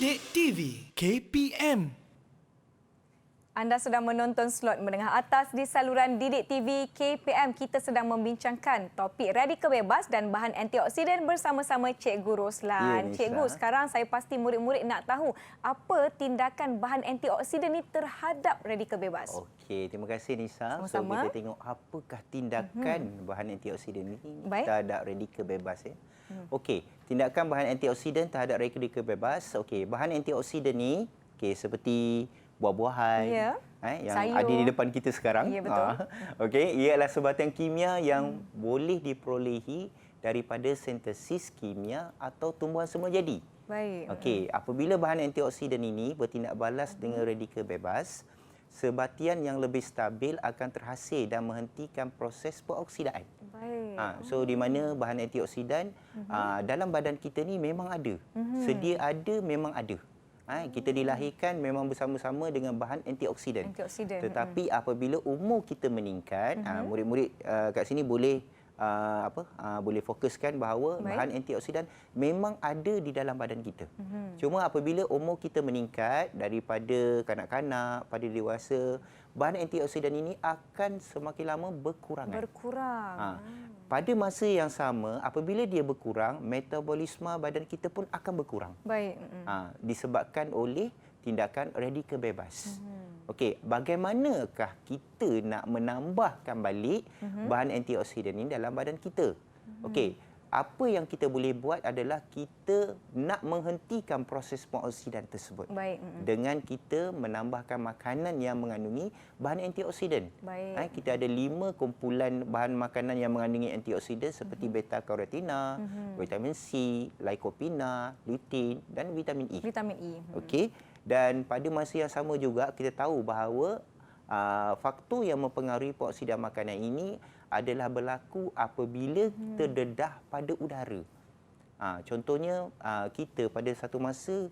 Didik TV KPM. Anda sedang menonton slot menengah atas di saluran Didik TV KPM. Kita sedang membincangkan topik radikal bebas dan bahan antioksidan bersama-sama Cikgu Roslan. Cikgu, sekarang saya pasti murid-murid nak tahu apa tindakan bahan antioksidan ini terhadap radikal bebas. Okey, terima kasih Nisa. Sama-sama. So kita tengok apakah tindakan bahan antioksidan ini terhadap radikal bebas ya. Okey, tindakan bahan antioksidan terhadap radikal bebas. Okey, bahan antioksidan ni seperti buah-buahan yang sayur ada di depan kita sekarang. Ya, betul. Okey, ia adalah sebatan kimia yang boleh diperolehi daripada sintesis kimia atau tumbuhan semula jadi. Baik. Okey, apabila bahan antioksidan ini bertindak balas dengan radikal bebas, sebatian yang lebih stabil akan terhasil dan menghentikan proses peroksidaan. Baik. So di mana bahan antioksidan dalam badan kita ni memang ada. Sedia ada, memang ada. Kita dilahirkan memang bersama-sama dengan bahan antioksidan. Tetapi apabila umur kita meningkat, murid-murid kat sini boleh boleh fokuskan bahawa bahan antioksidan memang ada di dalam badan kita. Cuma apabila umur kita meningkat daripada kanak-kanak pada dewasa, bahan antioksidan ini akan semakin lama berkurangan. Pada masa yang sama, apabila dia berkurang, metabolisme badan kita pun akan berkurang. Baik. Disebabkan oleh tindakan radikal bebas. Okey, bagaimanakah kita nak menambahkan balik bahan antioksidan ini dalam badan kita? Okey, apa yang kita boleh buat adalah kita nak menghentikan proses pengoksidan tersebut. Baik. Dengan kita menambahkan makanan yang mengandungi bahan antioksidan. Baik. Kita ada 5 kumpulan bahan makanan yang mengandungi antioksidan seperti beta-karotina, vitamin C, lycopene, lutein dan vitamin E. Okey. Dan pada masa yang sama juga kita tahu bahawa faktor yang mempengaruhi peroksidan makanan ini adalah berlaku apabila terdedah pada udara. Contohnya kita pada satu masa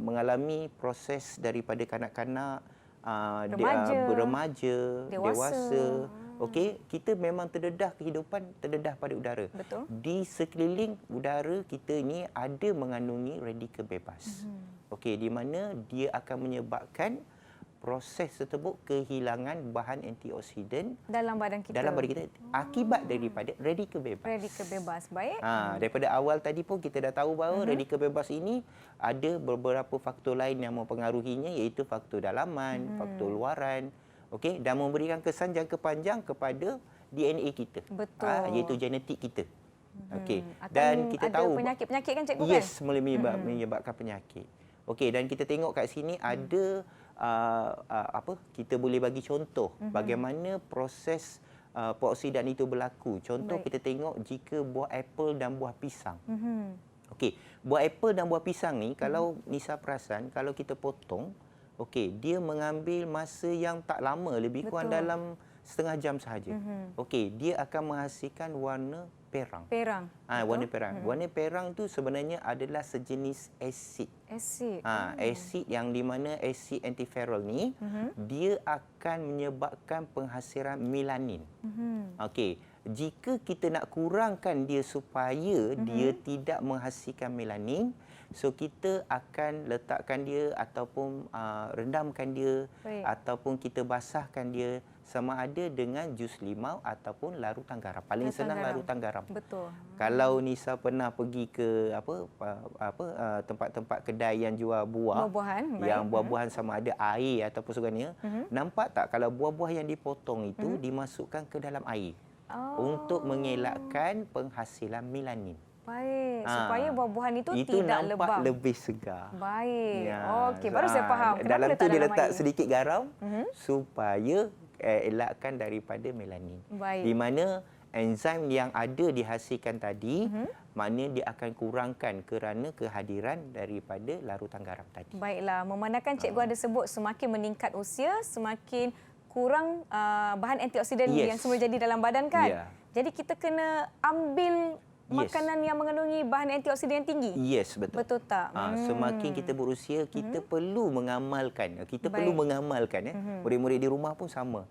mengalami proses daripada kanak-kanak, remaja, dewasa. Okey, kita memang terdedah kehidupan terdedah pada udara. Betul. Di sekeliling udara kita ini ada mengandungi radikal bebas. Okey, di mana dia akan menyebabkan proses tersebut kehilangan bahan antioksidan dalam badan kita. Akibat daripada radikal bebas. Radikal bebas, baik. Daripada awal tadi pun kita dah tahu bahawa radikal bebas ini ada beberapa faktor lain yang mempengaruhinya, iaitu faktor dalaman, faktor luaran, okey, dan memberikan kesan jangka panjang kepada DNA kita. Betul. Iaitu genetik kita. Okey. Dan kita ada tahu penyakit-penyakit kan cikgu kan? Yes, boleh menyebabkan penyakit. Okey, dan kita tengok kat sini ada kita boleh bagi contoh bagaimana proses peroksidan itu berlaku. Contoh kita tengok jika buah apel dan buah pisang. Okey, buah apel dan buah pisang ni kalau Nisa perasan, kalau kita potong, okey, dia mengambil masa yang tak lama, lebih kurang dalam setengah jam sahaja. Okey, dia akan menghasilkan warna perang. Warna perang. Warna perang tu sebenarnya adalah sejenis asid. Asid yang di mana asid antiferol ni dia akan menyebabkan penghasilan melanin. Okey, jika kita nak kurangkan dia supaya dia tidak menghasilkan melanin, so kita akan letakkan dia ataupun rendamkan dia ataupun kita basahkan dia sama ada dengan jus limau ataupun larutan garam. Paling senang larutan garam. Betul. Kalau Nisa pernah pergi ke tempat-tempat kedai yang jual buah-buahan, yang buah-buahan sama ada air ataupun sebagainya, nampak tak kalau buah-buah yang dipotong itu dimasukkan ke dalam air untuk mengelakkan penghasilan melanin. Baik, supaya buah-buahan itu tidak nampak lebam. lebih segar. Baik. Okey, baru saya faham. Kenapa dalam tu dia letak air? sedikit garam supaya elakkan daripada melanin. Di mana enzim yang ada dihasilkan tadi, maknanya dia akan kurangkan kerana kehadiran daripada larutan garam tadi. Baiklah, memandangkan cikgu ada sebut semakin meningkat usia, semakin kurang bahan antioksidan yang semula jadi dalam badan kan? Jadi kita kena ambil makanan yang mengandungi bahan antioksidan yang tinggi? Yes, betul. Betul tak? Semakin kita berusia, kita perlu mengamalkan. Perlu mengamalkan. Murid-murid di rumah pun sama.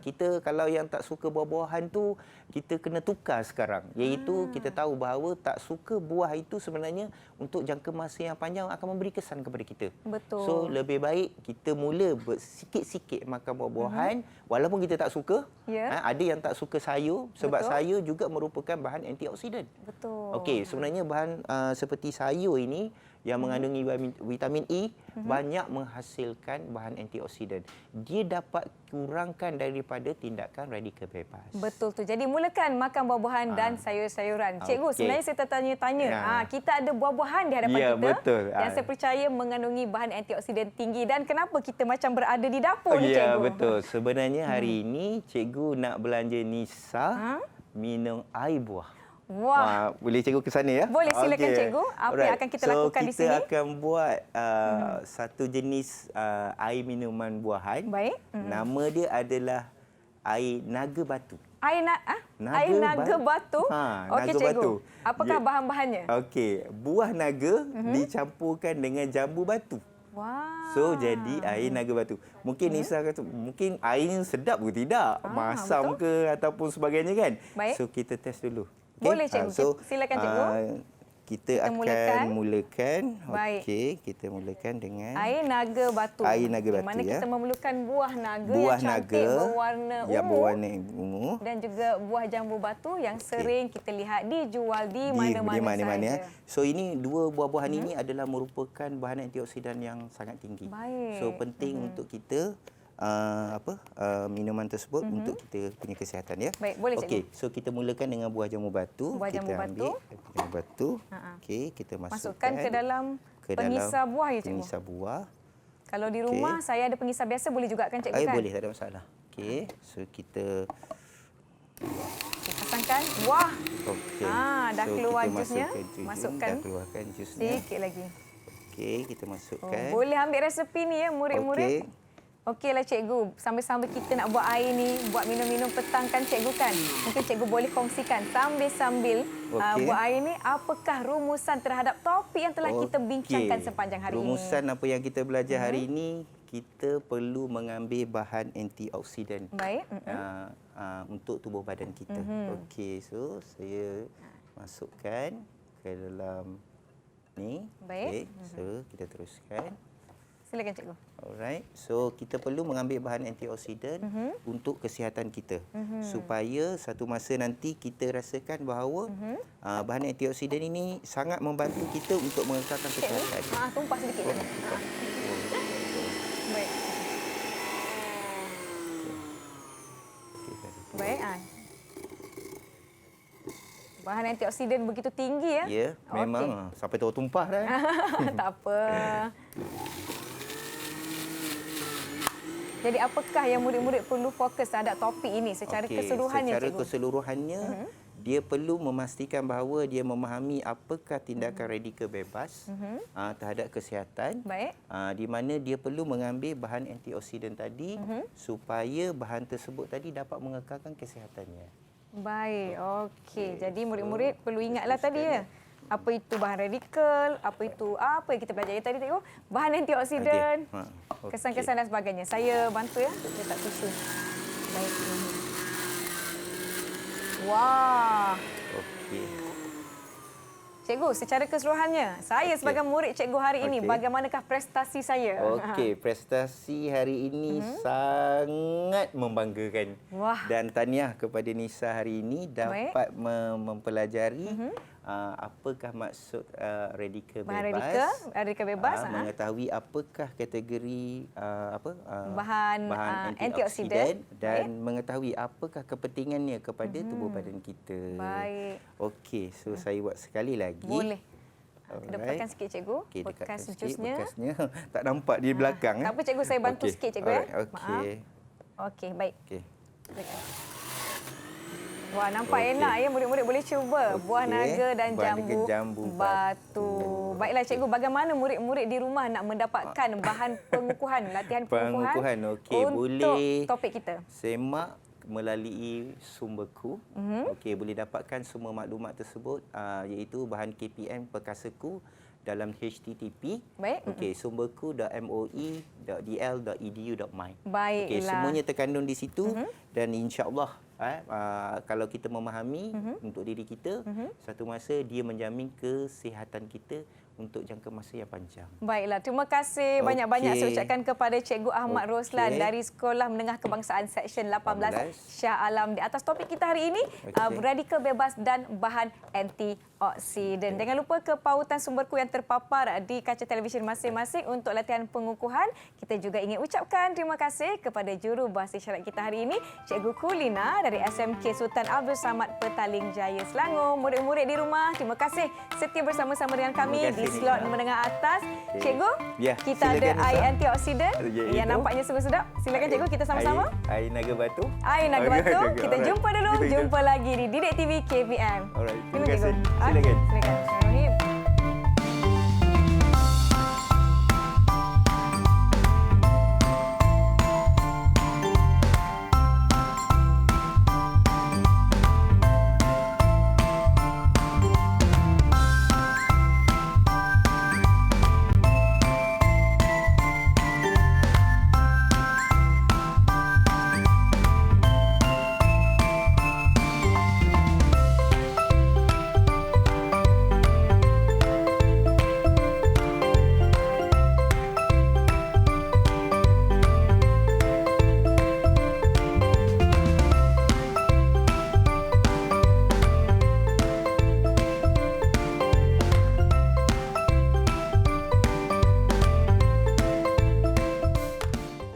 Kita kalau yang tak suka buah-buahan tu, kita kena tukar sekarang. Iaitu kita tahu bahawa tak suka buah itu sebenarnya untuk jangka masa yang panjang akan memberi kesan kepada kita. Betul. So lebih baik kita mula sikit-sikit makan buah-buahan walaupun kita tak suka. Ya. Ada yang tak suka sayur sebab Betul. sayur juga merupakan bahan antioksidan. Betul. Okey, sebenarnya bahan seperti sayur ini yang mengandungi vitamin E banyak menghasilkan bahan antioksidan. Dia dapat kurangkan daripada tindakan radikal bebas. Betul tu. Jadi mulakan makan buah-buahan dan sayur-sayuran. Cikgu, Okey. sebenarnya saya tertanya-tanya. Ya. Kita ada buah-buahan di hadapan Ya, kita betul. yang saya percaya mengandungi bahan antioksidan tinggi. Dan kenapa kita macam berada di dapur ni, Ya, Cikgu? betul. Sebenarnya hari ini cikgu nak belanja Nisa minum air buah. Wah. Boleh cikgu ke sana ya? Boleh, silakan Okey. cikgu. Apa yang akan kita lakukan di sini? Kita akan buat satu jenis air minuman buahan. Baik. Nama dia adalah air naga batu. Air naga batu? Okey, naga cikgu. batu. Apakah bahan-bahannya? Okey, buah naga dicampurkan dengan jambu batu. Wah. So jadi air naga batu. Mungkin Nisa kata mungkin air ni sedap ke tidak? Masam ke ataupun sebagainya kan? Baik. So kita test dulu. Boleh, cikgu. Silakan, cikgu. Kita akan mulakan. Baik. Okey, kita mulakan dengan Air naga batu. Air naga batu, di mana kita memerlukan buah naga buah yang cantik naga berwarna yang ungu. berwarna ungu. Dan juga buah jambu batu yang sering kita lihat dijual di mana-mana sahaja. So ini dua buah-buahan ini adalah merupakan bahan antioksidan yang sangat tinggi. Baik. So penting untuk kita minuman tersebut untuk kita punya kesihatan ya. Baik, boleh, cikgu. Okey, so kita mulakan dengan buah jambu batu. Buah jambu kita batu. ambil jambu batu. Okey, kita Masukkan ke dalam pengisar buah ya, cikgu. Pengisar buah. Kalau di rumah saya ada pengisar biasa boleh juga kan, cikgu kan? Boleh, tak ada masalah. Okey, so kita pasangkan. Wah. okey. Dah So, keluar kita jusnya. masukkan dah keluarkan jusnya. Sikit lagi. Okey, kita masukkan. Boleh ambil resepi ni ya, murid-murid. Okeylah, cikgu. Sambil-sambil kita nak buat air ni, buat minum-minum petang kan, cikgu kan? Mungkin cikgu boleh kongsikan sambil-sambil buat air ni, apakah rumusan terhadap topik yang telah kita bincangkan sepanjang hari ini? Rumusan apa yang kita belajar hari ini, kita perlu mengambil bahan antioksidan. Baik. Untuk tubuh badan kita. Okey, so saya masukkan ke dalam ni. Baik. Okay, so kita teruskan. Silakan, cikgu. Alright. So kita perlu mengambil bahan antioksidan untuk kesihatan kita. Supaya satu masa nanti kita rasakan bahawa bahan antioksidan ini sangat membantu kita untuk mengekalkan kesihatan. Tumpah sedikit. Baik. Baik. Bahan antioksidan begitu tinggi ya? Ya, memang. Sampai tahu tumpah dah. Tak apa. Jadi apakah yang murid-murid perlu fokus terhadap topik ini secara keseluruhannya, secara cikgu? keseluruhannya, dia perlu memastikan bahawa dia memahami apakah tindakan radikal bebas terhadap kesihatan. Baik. Di mana dia perlu mengambil bahan antioksidan tadi supaya bahan tersebut tadi dapat mengekalkan kesihatannya. Baik, okey. Jadi murid-murid perlu ingatlah tadi ya. Apa itu bahan radikal, apa yang kita belajar tadi, cikgu? Bahan antioksidan, kesan-kesan dan sebagainya. Saya bantu ya, letak tisu. Baik. Wah. Okey. Cikgu, secara keseluruhannya, saya sebagai murid cikgu hari ini, bagaimanakah prestasi saya? Okey, prestasi hari ini sangat membanggakan. Wah. Dan tahniah kepada Nisa hari ini dapat mempelajari apakah maksud radikal bebas. Radikal bebas. Mengetahui apakah kategori bahan antioksidan dan mengetahui apakah kepentingannya kepada tubuh badan kita. Baik. Okey, so saya buat sekali lagi. Boleh. Dekatkan sikit, cikgu. Bekas jusnya. Bekasnya tak nampak di belakang. Tak apa, cikgu, saya bantu sikit, cikgu. Okey. Okey, baik. Okey. Wah, nampak enak ya, murid-murid boleh cuba. Buah naga dan jambu batu. Baiklah, cikgu, bagaimana murid-murid di rumah nak mendapatkan bahan pengukuhan, latihan pengukuhan okey, untuk boleh topik kita? Semak melalui sumberku. Okey, boleh dapatkan semua maklumat tersebut iaitu bahan KPM Perkasaku dalam http. Baik. Okey, sumberku.moi.dl.edu.my. Baiklah. Okey, semuanya terkandung di situ dan insya-Allah kalau kita memahami untuk diri kita, satu masa dia menjamin kesihatan kita untuk jangka masa yang panjang. Baiklah, terima kasih banyak-banyak saya ucapkan kepada Cikgu Ahmad Roslan dari Sekolah Menengah Kebangsaan Seksyen 18 Shah Alam di atas topik kita hari ini, radikal bebas dan bahan antioksidan. Jangan lupa ke pautan sumberku yang terpapar di kaca televisyen masing-masing untuk latihan pengukuhan. Kita juga ingin ucapkan terima kasih kepada juru bahasa isyarat kita hari ini, Cikgu Kulina dari SMK Sultan Abdul Samad Petaling Jaya, Selangor. Murid-murid di rumah, terima kasih setia bersama-sama dengan kami di slot menengah atas. Cikgu, kita ada air antioksidan yang nampaknya sungguh sedap. Silakan Cikgu, kita sama-sama. Air Naga Batu. Air Naga Batu. Kita jumpa dulu. Jumpa lagi di Didik TV KPM. Alright. Terima Terima kasih. Cikgu. Silakan. Silakan.